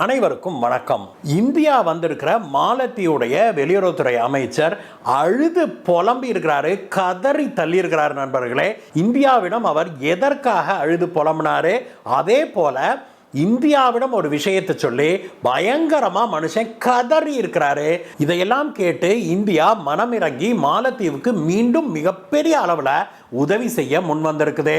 அனைவருக்கும் வணக்கம். இந்தியா வந்திருக்கிற மாலத்தீவுடைய வெளியுறவுத்துறை அமைச்சர் அழுது புலம்பி இருக்கிறாரு, கதறி தள்ளி இருக்கிறார். நண்பர்களே, இந்தியாவிடம் அவர் எதற்காக அழுது புலம்பினாரு, அதே போல இந்தியாவிடம் ஒரு விஷயத்தை சொல்லி பயங்கரமா மனுஷன் கதறி இருக்கிறாரு. இதையெல்லாம் கேட்டு இந்தியா மனமிறங்கி மாலத்தீவுக்கு மீண்டும் மிகப்பெரிய அளவில் உதவி செய்ய முன் வந்திருக்குது.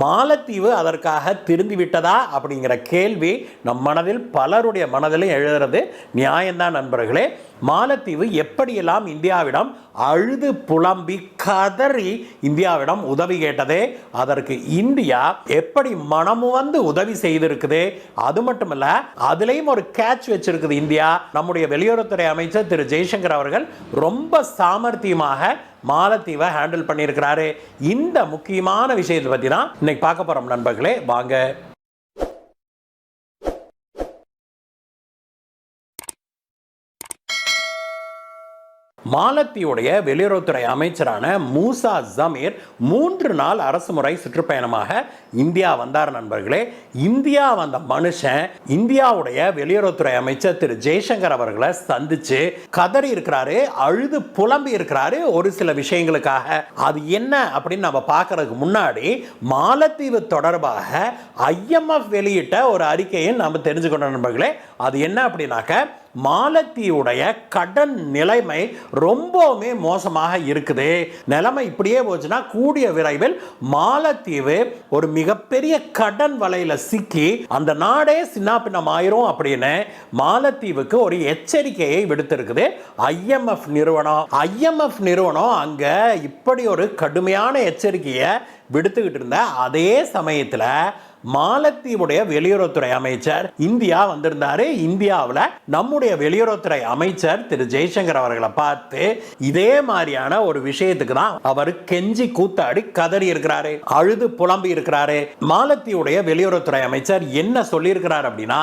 மாலத்தீவு அதற்காக திருந்தி விட்டதா அப்படிங்கிற கேள்வி நம் மனதில் பலருடைய மனதிலும் எழுதுறது நியாயம்தான். நண்பர்களே, மாலத்தீவு எப்படியெல்லாம் இந்தியாவிடம் அழுது புலம்பி கதறி இந்தியாவிடம் உதவி கேட்டது, அதற்கு இந்தியா எப்படி மனமு வந்து உதவி செய்திருக்குது. அது மட்டுமல்ல, அதுலேயும் ஒரு கேட்ச் வச்சிருக்குது இந்தியா. நம்முடைய வெளியுறவுத்துறை அமைச்சர் திரு ஜெய்சங்கர் அவர்கள் ரொம்ப சாமர்த்தியமாக மாலத்தீவை ஹேண்டில் பண்ணியிருக்கிறாரு. இந்த முக்கியமான விஷயத்தை பற்றி தான் இன்னைக்கு பார்க்க போறோம். நண்பர்களே, வாங்க. மாலத்தீவுடைய வெளியுறவுத்துறை அமைச்சரான மூசா ஜமீர் 3 நாள் அரசுமுறை சுற்றுப்பயணமாக இந்தியா வந்தார். நண்பர்களே, இந்தியா வந்த மனுஷன் இந்தியாவுடைய வெளியுறவுத்துறை அமைச்சர் திரு ஜெய்சங்கர் அவர்களை சந்திச்சு கதறி இருக்கிறாரு, அழுது புலம்பி இருக்கிறாரு ஒரு சில விஷயங்களுக்காக. அது என்ன அப்படின்னு நம்ம பார்க்கறதுக்கு முன்னாடி மாலத்தீவு தொடர்பாக IMF வெளியிட்ட ஒரு அறிக்கையை நம்ம தெரிஞ்சுக்கணும். நண்பர்களே, அது என்ன அப்படின்னாக்க, மாலத்தீவுடைய கடன் நிலைமை ரொம்பவுமே மோசமாக இருக்குது. நிலைமை இப்படியே போச்சுன்னா கூடிய விரைவில் மாலத்தீவு ஒரு மிகப்பெரிய கடன் வலையில சிக்கி அந்த நாடே சின்னாபின்னம் ஆயிரும் அப்படின்னு மாலத்தீவுக்கு ஒரு எச்சரிக்கையை விடுத்திருக்குது IMF நிறுவனம். IMF நிறுவனம் அங்க இப்படி ஒரு கடுமையான எச்சரிக்கையை விடுத்துக்கிட்டு இருந்த அதே சமயத்தில் மாலத்தீவுடைய வெளியுறவுத்துறை அமைச்சர் இந்தியா வந்திருந்தாரு. இந்தியாவில் நம்முடைய வெளியுறவுத்துறை அமைச்சர் திரு ஜெய்சங்கர் அவர்களை பார்த்து இதே மாதிரியான ஒரு விஷயத்துக்கு தான் அவர் கெஞ்சி கூத்தாடி கதறி இருக்கிறாரு, அழுது புலம்பி இருக்கிறாரு. மாலத்தீவுடைய வெளியுறவுத்துறை அமைச்சர் என்ன சொல்லியிருக்கிறார் அப்படின்னா,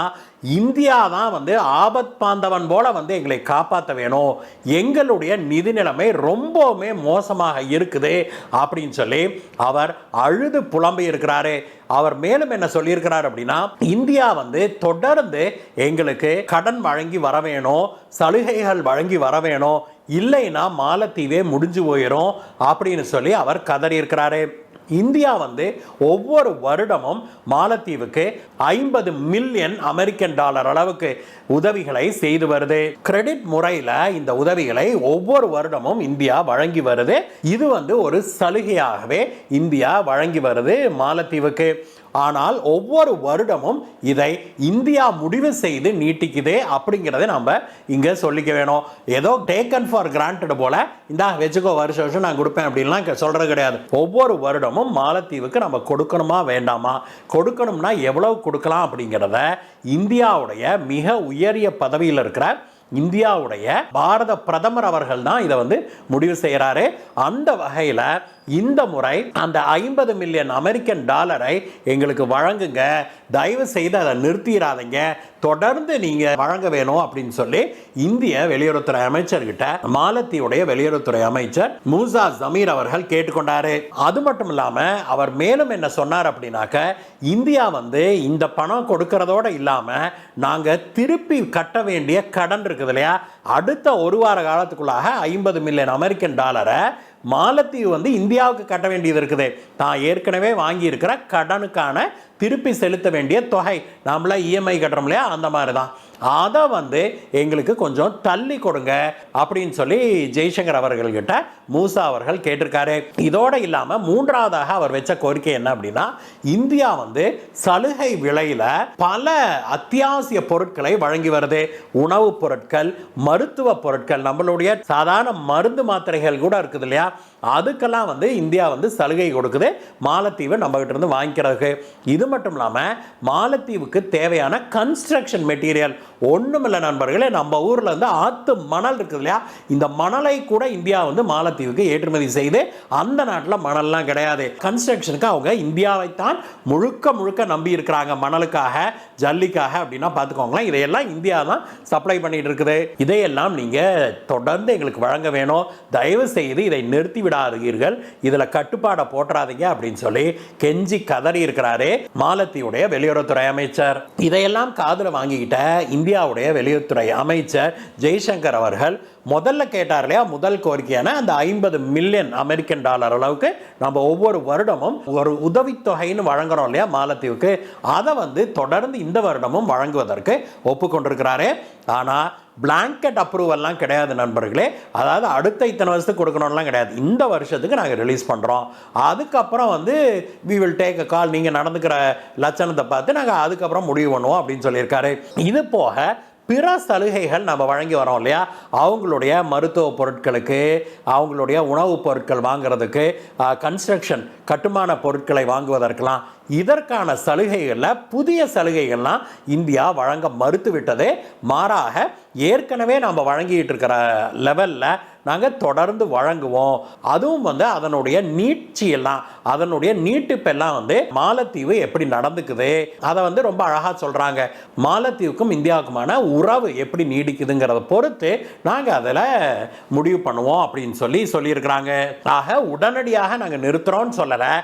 இந்தியா தான் வந்து ஆபத் பாந்தவன் போல வந்து எங்களை காப்பாற்ற வேணும், எங்களுடைய நிதி நிலைமை ரொம்பவுமே மோசமாக இருக்குது அப்படின்னு சொல்லி அவர் அழுது புலம்பி இருக்கிறாரு. அவர் மேலும் என்ன சொல்லியிருக்கிறார் அப்படின்னா, இந்தியா வந்து தொடர்ந்து எங்களுக்கு கடன் வழங்கி வர வேணும், சலுகைகள் வழங்கி வர வேணும், இல்லைன்னா மாலத்தீவே முடிஞ்சு போயிடும் அப்படின்னு சொல்லி அவர் கதறி இருக்கிறாரு. இந்தியா வந்து ஒவ்வொரு வருடமும் மாலத்தீவுக்கு 50 மில்லியன் அமெரிக்கன் டாலர் அளவுக்கு உதவிகளை செய்து வருது. கிரெடிட் முறையில் இந்த உதவிகளை ஒவ்வொரு வருடமும் இந்தியா வழங்கி வருது. இது வந்து ஒரு சலுகையாகவே இந்தியா வழங்கி வருது மாலத்தீவுக்கு. ஆனால் ஒவ்வொரு வருடமும் இதை இந்தியா முடிவு செய்து நீட்டிக்குது அப்படிங்கிறத நம்ம இங்கே சொல்லிக்க வேணும். ஏதோ டேக்கன் ஃபார் கிராண்டட் போல இந்த வச்சுக்கோ வருஷம் வருஷம் நான் கொடுப்பேன் அப்படின்லாம் சொல்றது கிடையாது. ஒவ்வொரு வருடமும் மாலத்தீவுக்கு நம்ம கொடுக்கணுமா வேண்டாமா, கொடுக்கணும்னா எவ்வளவு கொடுக்கலாம் அப்படிங்கிறத இந்தியாவுடைய மிக உயரிய பதவியில் இருக்கிற இந்தியாவுடைய பாரத பிரதமர் அவர்கள் தான் இதை வந்து முடிவு செய்கிறாரு. அந்த வகையில் இந்த முறை அந்த 50 மில்லியன் அமெரிக்கன் டாலரை எங்களுக்கு வழங்குங்க, தயவு செய்து அதை நிறுத்திடாதீங்க, தொடர்ந்து நீங்க வழங்க வேணும் அப்படின்னு சொல்லி இந்திய வெளியுறவுத்துறை அமைச்சர்கிட்ட மாலத்தீவுடைய வெளியுறவுத்துறை அமைச்சர் மூசா ஜமீர் அவர்கள் கேட்டுக்கொண்டாரு. அது மட்டும் இல்லாம அவர் மேலும் என்ன சொன்னார் அப்படின்னாக்க, இந்தியா வந்து இந்த பணம் கொடுக்கறதோட இல்லாம நாங்க திருப்பி கட்ட வேண்டிய கடன் இருக்குது இல்லையா, அடுத்த ஒரு வார காலத்துக்குள்ளாக 50 மில்லியன் அமெரிக்கன் டாலரை மாலத்தீவு வந்து இந்தியாவுக்கு கட்ட வேண்டியது இருக்குது. தான் ஏற்கனவே வாங்கி இருக்கிற கடனுக்கான திருப்பி செலுத்த வேண்டிய தொகை, நம்மள EMI கட்டுறோம் இல்லையா, அந்த மாதிரி தான், அதை வந்து எங்களுக்கு கொஞ்சம் தள்ளி கொடுங்க அப்படின்னு சொல்லி ஜெய்சங்கர் அவர்கள்கிட்ட மூசா அவர்கள் கேட்டிருக்காரு. இதோட இல்லாம மூன்றாவதாக அவர் வச்ச கோரிக்கை என்ன அப்படின்னா, இந்தியா வந்து சலுகை விலையில பல அத்தியாவசிய பொருட்களை வழங்கி வருது. உணவுப் பொருட்கள், மருத்துவ பொருட்கள், நம்மளுடைய சாதாரண மருந்து மாத்திரைகள் கூட இருக்குது இல்லையா, அதுக்கெல்லாம் வந்து இந்தியா வந்து சலுகை கொடுக்குது மாலத்தீவு நம்ம கிட்ட இருந்து வாங்கிக்கிறதுக்கு. இது மட்டும் இல்லாமல் மாலத்தீவுக்கு தேவையான கன்ஸ்ட்ரக்ஷன் மெட்டீரியல், ஒண்ணுமில்ல நண்பர்களே, நம்ம ஊர்ல இருந்து ஆத்து மணல் இருக்குது இல்லையா, இந்த மணலை கூட இந்தியா வந்து மாலத்தீவுக்கு ஏற்றுமதி செய்து அந்த நாட்டில் மணல்லாம் கிடையாது. கன்ஸ்ட்ரக்ஷனுக்கு அவங்க இந்தியாவை தான் முழுக்க முழுக்க நம்பி இருக்கிறாங்க, மணலுக்காக ஜல்லிக்காக அப்படின்னா பார்த்துக்கோங்களேன். இதையெல்லாம் இந்தியா தான் சப்ளை பண்ணிட்டு இருக்குது. இதையெல்லாம் நீங்க தொடர்ந்து எங்களுக்கு வழங்க வேணும், தயவு செய்து இதை நிறுத்தி விடாதீர்கள், இதுல கட்டுப்பாடை போட்டுறாதீங்க அப்படின்னு சொல்லி கெஞ்சி கதறி இருக்கிறாரு மாலத்தீவுடைய வெளியுறவுத்துறை அமைச்சர். இதையெல்லாம் காதுல வாங்கிக்கிட்ட இந்தியாவுடைய வெளியுறவுத்துறை அமைச்சர் ஜெய்சங்கர் அவர்கள் முதல்ல கேட்டார் இல்லையா, முதல் கோரிக்கையான அந்த 50 மில்லியன் அமெரிக்கன் டாலர் அளவுக்கு நம்ம ஒவ்வொரு வருடமும் ஒரு உதவித்தொகைன்னு வழங்குறோம் இல்லையா மாலத்தீவுக்கு, அதை வந்து தொடர்ந்து இந்த வருடமும் வழங்குவதற்கு ஒப்புக்கொண்டிருக்கிறாரு. ஆனால் பிளாங்கெட் அப்ரூவல்லாம் கிடையாது நண்பர்களே, அதாவது அடுத்த இத்தனை வருஷத்துக்கு கொடுக்கணும்லாம் கிடையாது, இந்த வருஷத்துக்கு நாங்கள் ரிலீஸ் பண்ணுறோம், அதுக்கப்புறம் வந்து வி வில் டேக் அ கால், நீங்கள் நடந்துக்கிற லட்சணத்தை பார்த்து நாங்கள் அதுக்கப்புறம் முடிவு பண்ணுவோம் அப்படின்னு சொல்லியிருக்காரு. இது போக பிற சலுகைகள் நம்ம வழங்கி வரோம் இல்லையா, அவங்களுடைய மருத்துவ பொருட்களுக்கு, அவங்களுடைய உணவுப் பொருட்கள் வாங்குறதுக்கு, கன்ஸ்ட்ரக்ஷன் கட்டுமான பொருட்களை வாங்குவதற்கெல்லாம் இதற்கான சலுகைகளில் புதிய சலுகைகள்லாம் இந்தியா வழங்க மறுத்துவிட்டது. மாறாக ஏற்கனவே நம்ம வழங்கிட்டு இருக்கிற லெவலில் நாங்கள் தொடர்ந்து வழங்குவோம். அதுவும் வந்து அதனுடைய நீட்சியெல்லாம், அதனுடைய நீட்டிப்பெல்லாம் வந்து மாலத்தீவு எப்படி நடந்துக்குது அதை வந்து ரொம்ப அழகாக சொல்கிறாங்க. மாலத்தீவுக்கும் இந்தியாவுக்குமான உறவு எப்படி நீடிக்குதுங்கிறத பொறுத்து நாங்கள் அதில் முடிவு பண்ணுவோம் அப்படின்னு சொல்லியிருக்கிறாங்க. ஆக உடனடியாக நாங்கள் நிறுத்துகிறோம்னு சொல்லலை,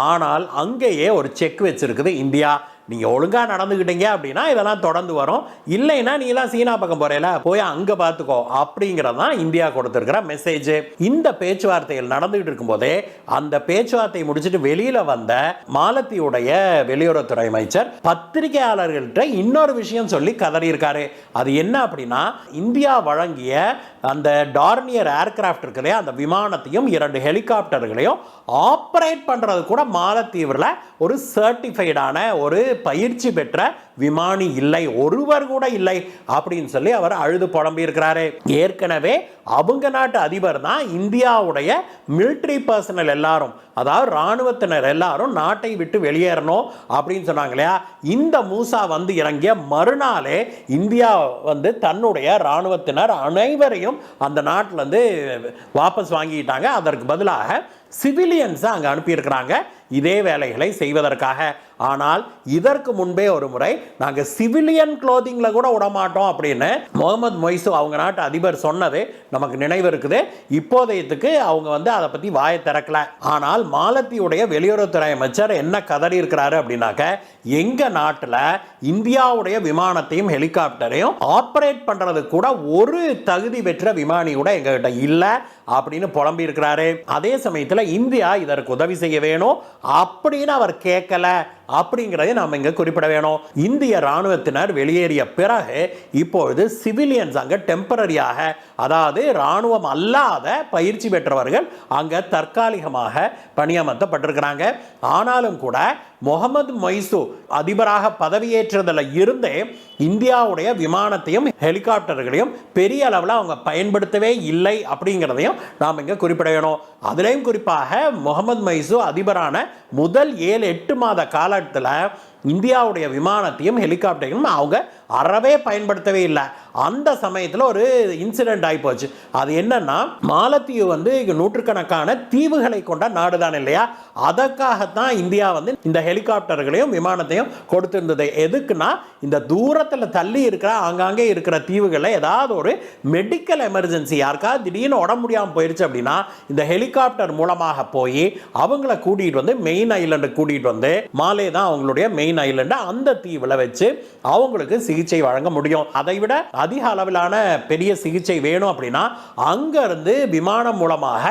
ஆனால் அங்கேயே ஒரு செக் வச்சிருக்குது இந்தியா. நீங்கள் ஒழுங்காக நடந்துக்கிட்டீங்க அப்படின்னா இதெல்லாம் தொடர்ந்து வரும், இல்லைன்னா நீலாம் சீனா பக்கம் போகிறேல போய் அங்கே பார்த்துக்கோ அப்படிங்கிறது தான் இந்தியா கொடுத்துருக்கிற மெசேஜ். இந்த பேச்சுவார்த்தைகள் நடந்துகிட்டு இருக்கும்போதே அந்த பேச்சுவார்த்தை முடிச்சுட்டு வெளியில் வந்த மாலத்தீவுடைய வெளியுறவுத்துறை அமைச்சர் பத்திரிகையாளர்கள்ட்ட இன்னொரு விஷயம் சொல்லி கதறியிருக்காரு. அது என்ன அப்படின்னா, இந்தியா வழங்கிய அந்த டார்னியர் ஏர்கிராஃப்ட் இருக்கு இல்லையா, அந்த விமானத்தையும் 2 ஹெலிகாப்டர்களையும் ஆப்ரேட் பண்ணுறது கூட மாலத்தீவில் ஒரு சர்டிஃபைடான ஒரு பயிற்சி பெற்ற விமானி இல்லை, ஒருவர் கூட இல்லை அப்படின்னு சொல்லி அவர் அழுது புலம்பி இருக்கிறாரு. ஏற்கனவே அவங்க நாட்டு அதிபர் தான் இந்தியாவுடைய மிலிட்டரி பர்சனல் எல்லாரும், அதாவது ராணுவத்தினர் எல்லாரும் நாட்டை விட்டு வெளியேறணும் அப்படின்னு சொன்னாங்க இல்லையா. இந்த மூசா வந்து இறங்கிய மறுநாளே இந்தியா வந்து தன்னுடைய ராணுவத்தினர் அனைவரையும் அந்த நாட்டில் இருந்து வாபஸ் வாங்கிட்டாங்க. அதற்கு பதிலாக சிவிலியன்ஸை அங்கே அனுப்பியிருக்கிறாங்க இதே வேலைகளை செய்வதற்காக. ஆனால் இதற்கு முன்பே ஒரு முறை நாங்கள் சிவிலியன் க்ளோதிங்கில் கூட விடமாட்டோம் அப்படின்னு முகமது மொய்சு அவங்க நாட்டு அதிபர் சொன்னது நமக்கு நினைவு இருக்குது. இப்போதையத்துக்கு அவங்க வந்து அதை பற்றி வாயை திறக்கல. ஆனால் மாலத்தீவுடைய வெளியுறவுத்துறை அமைச்சர் என்ன கதறி இருக்கிறாரு அப்படின்னாக்க, எங்கள் நாட்டில் இந்தியாவுடைய விமானத்தையும் ஹெலிகாப்டரையும் ஆப்ரேட் பண்ணுறது கூட ஒரு தகுதி பெற்ற விமானி கூட எங்ககிட்ட இல்லை அப்படின்னு புலம்பி இருக்கிறாரு. அதே சமயத்தில் இந்தியா இதற்கு உதவி செய்ய வேணும் அப்படின்னு அவர் கேட்கல அப்படிங்கிறதை நாம் இங்கே குறிப்பிட வேணும். இந்திய ராணுவத்தினர் வெளியேறிய பிறகு இப்பொழுது சிவிலியன்ஸ் அங்கே டெம்பரரியாக, அதாவது ராணுவம் அல்லாத பயிற்சி பெற்றவர்கள் அங்கே தற்காலிகமாக பணியமர்த்தப்பட்டிருக்கிறாங்க. ஆனாலும் கூட முகமது மொய்சு அதிபராக பதவியேற்றதில் இருந்தே இந்தியாவுடைய விமானத்தையும் ஹெலிகாப்டர்களையும் பெரிய அளவில் அவங்க பயன்படுத்தவே இல்லை அப்படிங்கிறதையும் நாம் இங்கே குறிப்பிட வேணும். அதுலேயும் குறிப்பாக முகமது மொய்சு அதிபரான முதல் 7-8 மாத காலத்தில் இந்தியாவுடைய விமானத்தையும் ஹெலிகாப்டரையும் அவங்க அறவே பயன்படுத்தவே இல்லை. அந்த சமயத்தில் ஒரு இன்சிடென்ட் ஆகி போச்சு. அது என்னன்னா, மாலத்தீவு வந்து நூற்றுக்கணக்கான தீவுகளை கொண்ட நாடு தான் இல்லையா, அதற்காகத்தான் இந்தியா வந்து இந்த ஹெலிகாப்டர்களையும் விமானத்தையும் கொடுத்திருந்தது. எதுக்குன்னா, இந்த தூரத்தில் தள்ளி இருக்கிற ஆங்காங்கே இருக்கிற தீவுகளில் ஏதாவது ஒரு மெடிக்கல் எமர்ஜென்சி, யாருக்காவது திடீர்னு உடம்பு முடியாமல் போயிடுச்சு அப்படின்னா இந்த ஹெலிகாப்டர் மூலமாக போய் அவங்கள கூட்டிகிட்டு வந்து மெயின் ஐலண்டு கூட்டிகிட்டு வந்து, மாலே தான் அவங்களுடைய மெயின் ஐலண்டு, அந்த தீவில் வச்சு அவங்களுக்கு சிகிச்சை வழங்க முடியும். அதை விட அதிக அளவிலான பெரிய சிகிச்சை வேணும் அப்படின்னா அங்கிருந்து விமானம் மூலமாக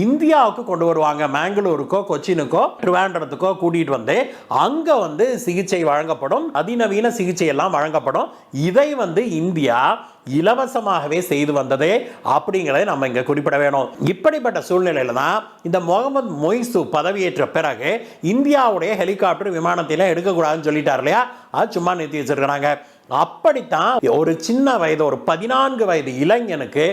இந்தியாவுக்கு கொண்டு வருவாங்க. மேங்களூருக்கோ கொச்சினுக்கோ ட்ரிவாண்ட்ரத்துக்கோ கூட்டிட்டு வந்து அங்க வந்து சிகிச்சை வழங்கப்படும், அதிநவீன சிகிச்சை எல்லாம் வழங்கப்படும். இதை வந்து இந்தியா இலவசமாகவே செய்து வந்தது அப்படிங்கிறதை நம்ம இங்க குறிப்பிட வேணும். இப்படிப்பட்ட சூழ்நிலையில தான் இந்த முகமது மொய்சு பதவியேற்ற பிறகு இந்தியாவுடைய ஹெலிகாப்டர் விமானத்தில எடுக்கக்கூடாதுன்னு சொல்லிட்டார் இல்லையா, அது சும்மா நிறுத்தி வச்சிருக்கிறாங்க. அப்படித்தான் ஒரு சின்ன வயது, ஒரு 14 வயது இளைஞனுக்கு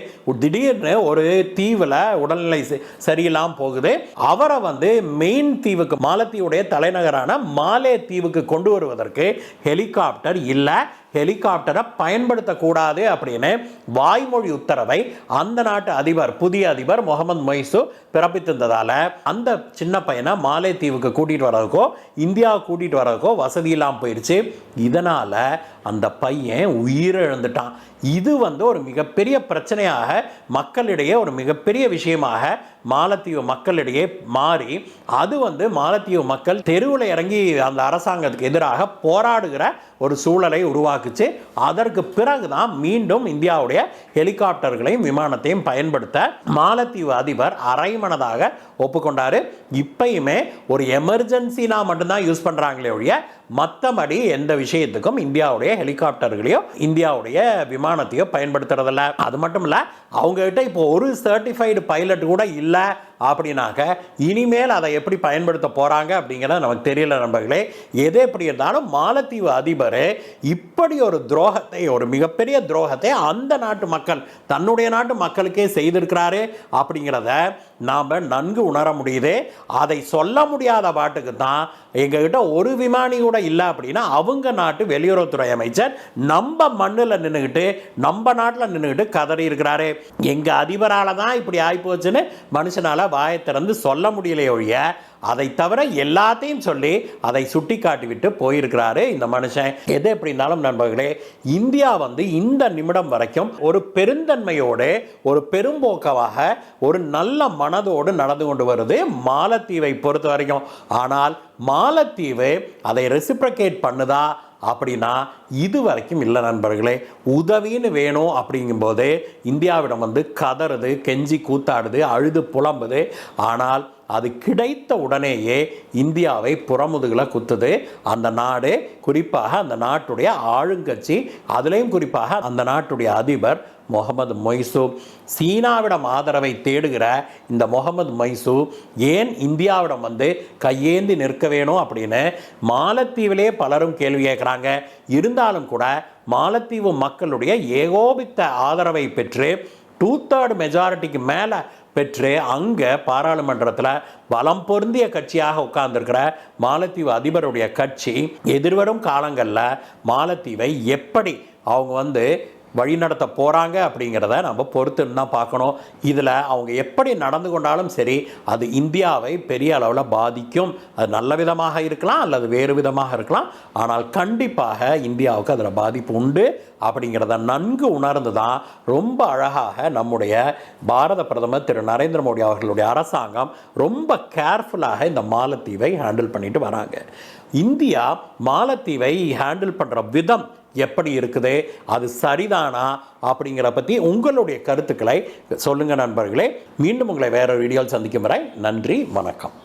திடீர்னு ஒரு தீவுல உடல்நிலை சரியில்லாம போகுது. அவரை வந்து மெயின் தீவுக்கு, மாலத்தீவுடைய தலைநகரான மாலே தீவுக்கு கொண்டு வருவதற்கு ஹெலிகாப்டர் இல்லை. ஹெலிகாப்டரை பயன்படுத்தக்கூடாது அப்படின்னு வாய்மொழி உத்தரவை அந்த நாட்டு அதிபர், புதிய அதிபர் முகமது மொய்சு பிறப்பித்திருந்ததால அந்த சின்ன பையனை மாலைத்தீவுக்கு கூட்டிட்டு வரதுக்கோ இந்தியாவை கூட்டிட்டு வரதுக்கோ வசதி இல்லாமல் போயிடுச்சு. இதனால அந்த பையன் உயிரிழந்துட்டான். இது ஒரு மிகப்பெரிய பிரச்சனையாக மக்களிடையே ஒரு மிகப்பெரிய விஷயமாக மாலத்தீவு மக்களிடையே மாறி அது மாலத்தீவு மக்கள் தெருவில் இறங்கி அந்த அரசாங்கத்துக்கு எதிராக போராடுகிற ஒரு சூழலை உருவாக்குச்சு. அதற்கு பிறகுதான் மீண்டும் இந்தியாவுடைய ஹெலிகாப்டர்களையும் விமானத்தையும் பயன்படுத்த மாலத்தீவு அதிபர் அரைமனதாக ஒப்புக்கொண்டாரு. இப்பயுமே ஒரு எமர்ஜென்சினா மட்டும்தான் யூஸ் பண்றாங்களே ஒழிய மற்றபடி எந்த விஷயத்துக்கும் இந்தியாவுடைய ஹெலிகாப்டர்களையோ இந்தியாவுடைய விமானத்தையோ பயன்படுத்துறதில்ல. அது மட்டும் இல்லை, அவங்ககிட்ட இப்போ ஒரு சர்டிஃபைடு பைலட் கூட இல்லை அப்படின்னாக்க இனிமேல் அதை எப்படி பயன்படுத்த போகிறாங்க அப்படிங்கிறத நமக்கு தெரியல நண்பர்களே. எது எப்படி இருந்தாலும் மாலத்தீவு அதிபர் இப்படி ஒரு துரோகத்தை, ஒரு மிகப்பெரிய துரோகத்தை அந்த நாட்டு மக்கள், தன்னுடைய நாட்டு மக்களுக்கே செய்திருக்கிறாரு அப்படிங்கிறத நாம் நன்கு உணர முடியுது. அதை சொல்ல முடியாத பாட்டுக்கு தான் எங்ககிட்ட ஒரு விமானி கூட இல்லை அப்படின்னா அவங்க நாட்டு வெளியுறவுத்துறை அமைச்சர் நம்ம மண்ணில் நின்றுக்கிட்டு நம்ம நாட்டில் நின்றுக்கிட்டு கதறி இருக்கிறாரு. எங்கள் அதிபரால் தான் இப்படி ஆகிப்போச்சுன்னு மனுஷனால் வாயை திறந்து சொல்ல முடியலையே ஒழிய அதை தவிர எல்லாத்தையும் சொல்லி அதை சுட்டி காட்டிவிட்டு போயிருக்கிறாரு இந்த மனுஷன். எது எப்படி இருந்தாலும் நண்பர்களே, இந்தியா இந்த நிமிடம் வரைக்கும் ஒரு பெருந்தன்மையோடு, ஒரு பெரும்போக்கவாக, ஒரு நல்ல மனதோடு நடந்து கொண்டு வருது மாலத்தீவை பொறுத்த வரைக்கும். ஆனால் மாலத்தீவு அதை ரெசிப்ரகேட் பண்ணுதா அப்படின்னா இது வரைக்கும் இல்லை நண்பர்களே. உதவின்னு வேணும் அப்படிங்கும்போது இந்தியாவிடம் கதறுது, கெஞ்சி கூத்தாடுது, அழுது புலம்புது. ஆனால் அது கிடைத்த உடனேயே இந்தியாவை புறமுதுகில் குத்துது அந்த நாடு, குறிப்பாக அந்த நாட்டுடைய ஆளுங்கட்சி, அதுலேயும் குறிப்பாக அந்த நாட்டுடைய அதிபர் முகமது மொய்சு. சீனாவிடம் ஆதரவை தேடுகிற இந்த முகமது மொய்சு ஏன் இந்தியாவிடம் கையேந்தி நிற்க வேணும் அப்படின்னு மாலத்தீவிலே பலரும் கேள்வி கேட்குறாங்க. இருந்தாலும் கூட மாலத்தீவு மக்களுடைய ஏகோபித்த ஆதரவை பெற்று 2/3 மெஜாரிட்டிக்கு மேலே பெற்று அங்கே பாராளுமன்றத்தில் பலம் பொருந்திய கட்சியாக உட்கார்ந்துருக்கிற மாலத்தீவு அதிபருடைய கட்சி எதிர்வரும் காலங்களில் மாலத்தீவை எப்படி அவங்க வழிநடத்த போகிறாங்க அப்படிங்கிறத நம்ம பொறுத்துன்னு தான் பார்க்கணும். இதில் அவங்க எப்படி நடந்து கொண்டாலும் சரி, அது இந்தியாவை பெரிய அளவில் பாதிக்கும். அது நல்ல விதமாக இருக்கலாம் அல்லது வேறு விதமாக இருக்கலாம். ஆனால் கண்டிப்பாக இந்தியாவுக்கு அதில் பாதிப்பு உண்டு அப்படிங்கிறத நன்கு உணர்ந்து தான் ரொம்ப அழகாக நம்முடைய பாரத பிரதமர் திரு நரேந்திர மோடி அவர்களுடைய அரசாங்கம் ரொம்ப கேர்ஃபுல்லாக இந்த மாலத்தீவை ஹேண்டில் பண்ணிட்டு வராங்க. இந்தியா மாலத்தீவை ஹேண்டில் பண்ணுற விதம் எப்படி இருக்குது, அது சரிதானா அப்படிங்கிற பற்றி உங்களுடைய கருத்துக்களை சொல்லுங்கள் நண்பர்களே. மீண்டும் உங்களை வேற வீடியோவில் சந்திக்கும் வரை நன்றி, வணக்கம்.